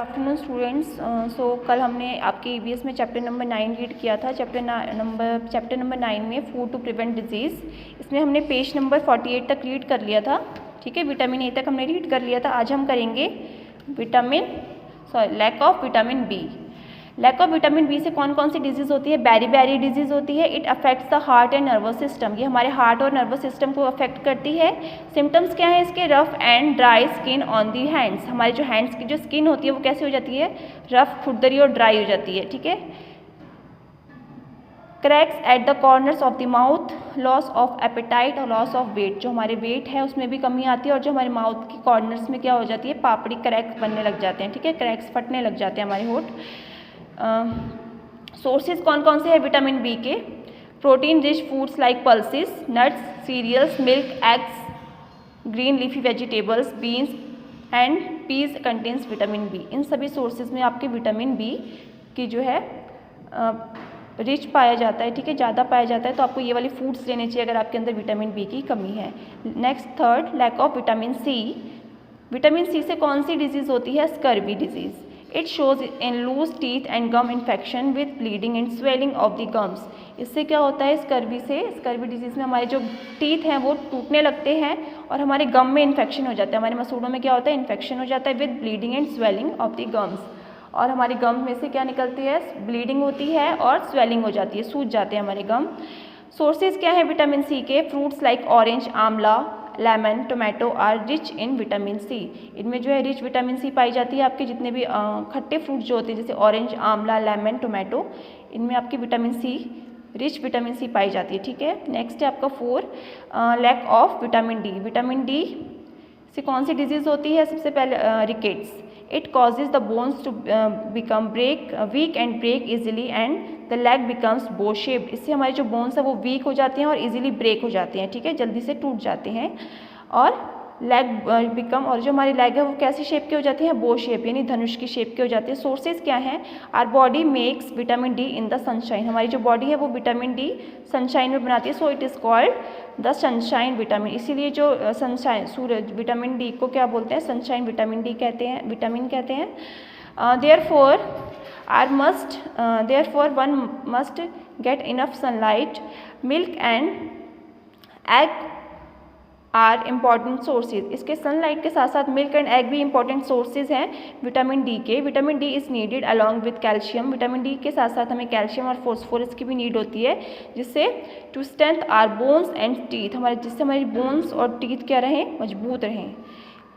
Afternoon students. कल हमने आपके ईवीएस में चैप्टर नंबर 9 रीड किया था। चैप्टर नंबर 9 में फूड टू प्रिवेंट डिजीज़, इसमें हमने पेज नंबर 48 तक रीड कर लिया था। ठीक है, विटामिन ए तक हमने रीड कर लिया था। आज हम करेंगे lack of vitamin B. Lack of vitamin B से कौन कौन सी डिजीज़ होती है? बेरी डिजीज़ होती है। It affects the heart and nervous system, ये हमारे हार्ट और नर्वस सिस्टम को अफेक्ट करती है। सिम्टम्स क्या है इसके? Rough and dry skin on the hands, हमारे जो हैंड्स की जो स्किन होती है वो कैसी हो जाती है? रफ, खुरदरी और ड्राई हो जाती है। ठीक है। Cracks at the corners of the mouth, loss of appetite और लॉस ऑफ वेट, जो हमारे वेट है उसमें भी कमी आती है और जो हमारे माउथ की कॉर्नर्स में क्या हो जाती है? पापड़ी, क्रैक बनने लग जाते हैं। ठीक है, क्रैक्स फटने लग जाते हैं हमारे होठ। सोर्सेज कौन कौन से हैं विटामिन बी के? Protein rich foods like pulses, nuts, cereals, milk, eggs, green leafy vegetables, beans and peas contains vitamin B. इन सभी सोर्सेज में आपके विटामिन बी की जो है रिच पाया जाता है। ठीक है, ज़्यादा पाया जाता है, तो आपको ये वाली फूड्स लेने चाहिए अगर आपके अंदर विटामिन बी की कमी है। Next third, lack of vitamin C. Vitamin C से कौन सी डिजीज़ होती है? Scurvy disease. It shows in loose teeth and gum infection with bleeding and swelling of the gums. इससे क्या होता है? स्कर्वी से, स्कर्वी डिजीज़ में हमारे जो टीथ हैं वो टूटने लगते हैं और हमारे गम में इन्फेक्शन हो जाता है। हमारे मसूड़ों में क्या होता है? इन्फेक्शन हो जाता है with bleeding and swelling of the gums. और हमारे गम में से क्या निकलती है? ब्लीडिंग होती है और स्वेलिंग हो जाती है, सूज जाते हैं हमारे गम। सोर्सेज क्या है विटामिन सी के? Fruits like orange, amla, lemon, tomato are rich in vitamin C. इनमें जो है रिच विटामिन सी पाई जाती है। आपके जितने भी खट्टे फ्रूट जो होते हैं जैसे ऑरेंज, आंवला, लेमन, टोमेटो, इनमें आपकी vitamin C, rich vitamin C पाई जाती है। ठीक है। नेक्स्ट है आपका 4, lack of vitamin D. Vitamin D से कौन सी डिजीज़ होती है? सबसे पहले rickets. It causes the bones to become weak and break easily and the leg becomes bow shaped. इससे हमारे जो बोन्स है वो वीक हो जाते हैं और इजीली ब्रेक हो जाते हैं। ठीक है, जल्दी से टूट जाते हैं। और लेग बिकम, और जो हमारी लेग है वो कैसी शेप की हो जाती है? बो शेप, यानी धनुष की शेप की हो जाती है। सोर्सेज क्या हैं? Our body makes vitamin D in the sunshine. हमारी जो बॉडी है वो विटामिन डी सनशाइन में बनाती है। So it is called the sunshine vitamin. इसीलिए जो सनशाइन, सूरज, विटामिन डी को क्या बोलते हैं? सनशाइन विटामिन डी कहते हैं, विटामिन कहते हैं। therefore one must get enough sunlight. Milk and egg are important sources. इसके सनलाइट के साथ साथ मिल्क एंड एग भी इंपॉर्टेंट सोर्सेज हैं विटामिन डी के। Vitamin D is needed along with calcium. Vitamin D के साथ साथ हमें कैल्शियम और फॉस्फोरस की भी नीड होती है, जिससे to strength our bones and teeth, जिससे हमारी बोन्स और टीथ क्या रहें? मजबूत रहें।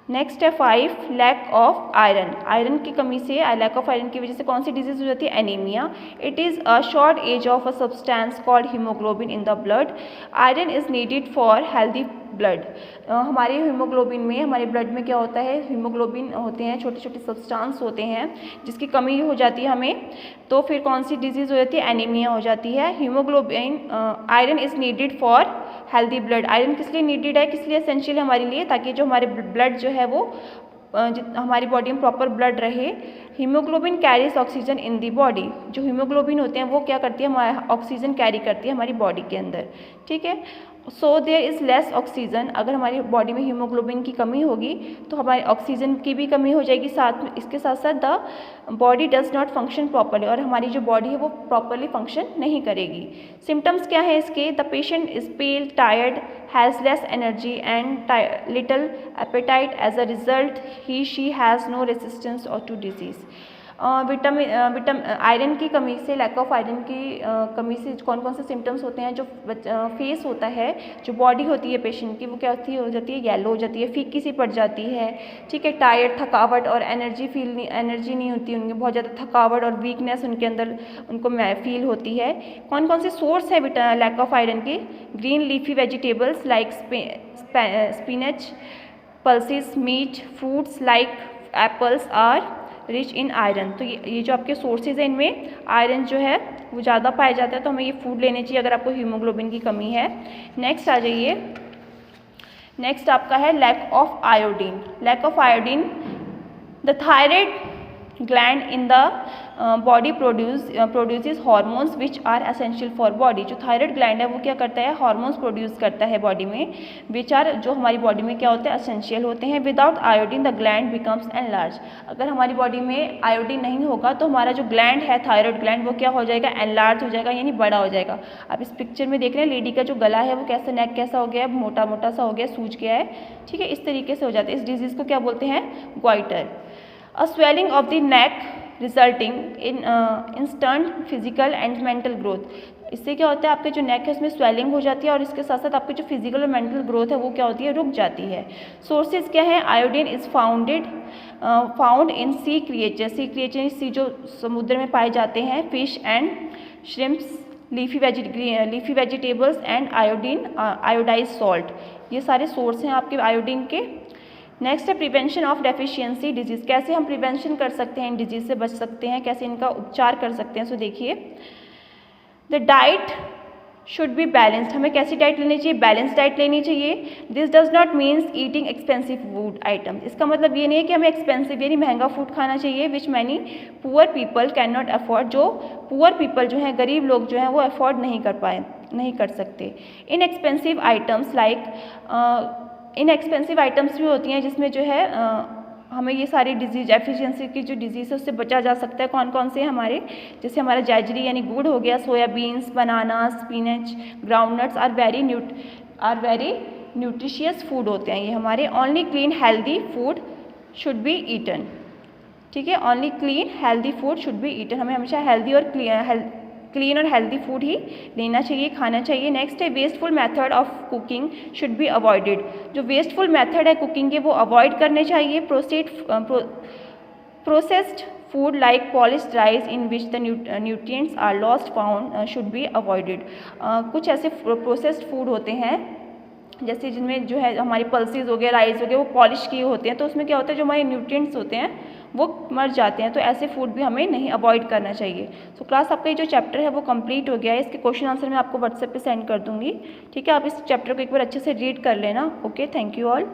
नेक्स्ट है 5, लैक ऑफ आयरन। आयरन की कमी से, लैक ऑफ आयरन की वजह से कौन सी डिजीज हो जाती है? Anaemia. It is a shortage of a substance called haemoglobin in the blood. Iron is needed for healthy blood. हमारे हीमोग्लोबिन में, हमारे ब्लड में क्या होता है? हीमोग्लोबिन होते हैं, छोटे छोटे सब्सटेंस होते हैं, जिसकी कमी हो जाती है हमें, तो फिर कौन सी डिजीज़ हो जाती है? एनीमिया हो जाती है। Haemoglobin, iron is needed for healthy blood. Iron किस लिए नीडेड है? किस लिए एसेंशियल है हमारे लिए? ताकि जो हमारे ब्लड जो है वो हमारी बॉडी में प्रॉपर ब्लड रहे। Haemoglobin carries oxygen in the body. जो हीमोग्लोबिन होते हैं वो क्या करती है? हमारा ऑक्सीजन कैरी करती है हमारी बॉडी के अंदर। ठीक है। So there is less oxygen. अगर हमारी बॉडी में हीमोग्लोबिन की कमी होगी तो हमारे ऑक्सीजन की भी कमी हो जाएगी साथ में। इसके साथ साथ the body does not function properly, और हमारी जो बॉडी है वो प्रॉपरली फंक्शन नहीं करेगी। सिम्टम्स क्या है इसके? The patient is pale, tired, has less energy and little appetite. As a result he she has no resistance और टू डिजीज़। आयरन की कमी से, लैक ऑफ आयरन की कमी से कौन कौन से सिम्टम्स होते हैं? जो फेस होता है, जो बॉडी होती है पेशेंट की, वो क्या हो जाती है? येलो हो जाती है, फीकी सी पड़ जाती है। ठीक है। टायर्ड, थकावट और एनर्जी नहीं होती उनकी, बहुत ज़्यादा थकावट और वीकनेस उनके अंदर उनको फील होती है। कौन कौन से सोर्स है लैक ऑफ आयरन के? Green leafy vegetables like spinach, pulses, meat, fruits like apples are rich in iron. तो ये जो आपके सोर्सेज हैं, इनमें आयरन जो है वो ज़्यादा पाया जाता है, तो हमें ये फूड लेने चाहिए अगर आपको हीमोग्लोबिन की कमी है। नेक्स्ट आ जाइए। नेक्स्ट आपका है lack of iodine. Lack of iodine, the thyroid gland in the body produces hormones which are essential for body. जो थायराइड ग्लैंड है वो क्या करता है, हार्मोन्स प्रोड्यूस करता है बॉडी में, विच आर, जो हमारी बॉडी में क्या होते हैं, एसेंशियल होते हैं। Without iodine the gland becomes enlarge. अगर हमारी बॉडी में आयोडीन नहीं होगा तो हमारा जो ग्लैंड है, थायराइड ग्लैंड, वो क्या हो जाएगा, एनलार्ज हो जाएगा, यानी बड़ा हो जाएगा। आप इस पिक्चर में देख रहे हैं लेडी का जो गला है वो कैसा, नेक कैसा हो गया है, मोटा मोटा सा हो गया, सूज गया है, ठीक है, इस तरीके से हो जाता है। इस डिजीज़ को क्या बोलते हैं, goitre. A swelling of the neck resulting in instant physical and mental growth. इससे क्या होता है, आपके जो नेक है उसमें स्वेलिंग हो जाती है और इसके साथ साथ आपकी जो फिजिकल और मेंटल ग्रोथ है वो क्या होती है, रुक जाती है। सोर्सेज क्या है, iodine is found in sea creature. Sea creature, sea जो समुद्र में पाए जाते हैं, fish and shrimps, leafy vegetables and iodized salt, ये सारे सोर्स हैं आपके आयोडीन के। नेक्स्ट है प्रिवेंशन ऑफ डेफिशिएंसी डिजीज़। कैसे हम प्रिवेंशन कर सकते हैं, इन डिजीज़ से बच सकते हैं, कैसे इनका उपचार कर सकते हैं। सो देखिए, the diet should be balanced. हमें कैसी डाइट लेनी चाहिए, बैलेंस डाइट लेनी चाहिए। This does not means eating expensive food item. इसका मतलब ये नहीं है कि हमें एक्सपेंसिव यानी महंगा फूड खाना चाहिए, which many poor people can not afford. जो पुअर पीपल जो हैं, गरीब लोग जो हैं, वो अफोर्ड नहीं कर सकते। Inexpensive items like inexpensive items भी होती हैं जिसमें जो है हमें ये सारी डिजीज, एफिशिएंसी की जो डिजीज़ है उससे बचा जा सकता है। कौन कौन से हमारे, जैसे हमारा जैजरी यानी गुड़ हो गया, soybeans, banana, spinach, groundnuts are very nutritious food होते हैं ये हमारे। Only clean healthy food should be eaten, ठीक है, only clean healthy food should be eaten. हमें हमेशा हेल्दी और क्लीन और हेल्दी फूड ही लेना चाहिए, खाना चाहिए। नेक्स्ट है wasteful method of cooking should be avoided. जो वेस्टफुल मेथड है कुकिंग के वो अवॉइड करने चाहिए। Processed food like polished rice in which the nutrients are lost found should be avoided. कुछ ऐसे प्रोसेस्ड फूड होते हैं जैसे जिनमें जो है हमारी पल्सेस हो गए, राइस हो गए, वो पॉलिश किए होते हैं, तो उसमें क्या होता है, जो हमारे न्यूट्रिएंट्स होते हैं वो मर जाते हैं, तो ऐसे फूड भी हमें नहीं अवॉइड करना चाहिए। सो क्लास आपका ये जो चैप्टर है वो कंप्लीट हो गया है। इसके क्वेश्चन आंसर मैं आपको व्हाट्सएप पे सेंड कर दूंगी, ठीक है। आप इस चैप्टर को एक बार अच्छे से रीड कर लेना। Okay, thank you all.